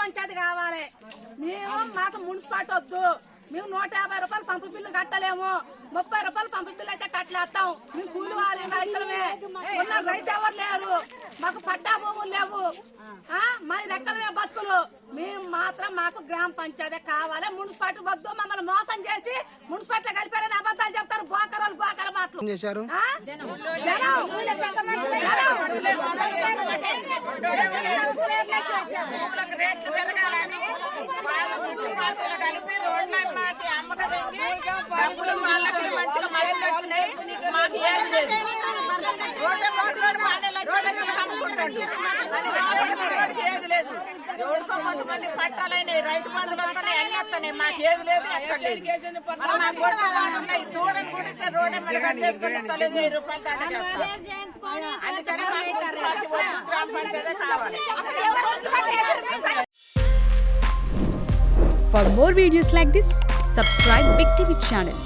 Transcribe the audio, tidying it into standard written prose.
పంచాయతీ కావాలి. మేము మాకు మున్సిపాలిటీ వద్దు. మేము 150 రూపాయలు పంపు బిల్లు కట్టలేము. 30 రూపాయలు పంపు బిల్లు అయితే కట్టలేస్తాం. మేము కూలి వారి రైతులమే. ఉన్న రైతు ఎవరు లేరు. మాకు పట్టా భూములు లేవు. మా రెక్కలమే బతుకులు. మేము మాత్రం మాకు గ్రామ పంచాయతీ కావాలి. మున్సిపాలిటీ వద్దు. మమ్మల్ని మోసం చేసి మున్సిపాలిటీ కలిపారని అబద్ధాలు చెప్తారు. బోకరోళ్ళు బోకర మాటలు. రేట్లు పెరగాలని కలిపి రోడ్ల డబ్బులు వాళ్ళకి మంచిగా మళ్ళీ వచ్చినాయి. మాకు ఏం లేదు. ఏది లేదు. ఎవరికో కొంతమంది పట్టాలైనాయి. రైతు బంధువులు వస్తున్నాయి, అన్ని వస్తున్నాయి. మాకు ఏది లేదు, ఎక్కడ లేదు. దూడని కూడా రోడ్డు మీద కట్టేసుకుని 10,000 రూపాయలు దండ చేస్తాం. అందుకని మాకు మున్సిపాలిటీ వద్దు, గ్రామ పంచాయతీ కావాలి. For more videos like this, subscribe Big TV channel.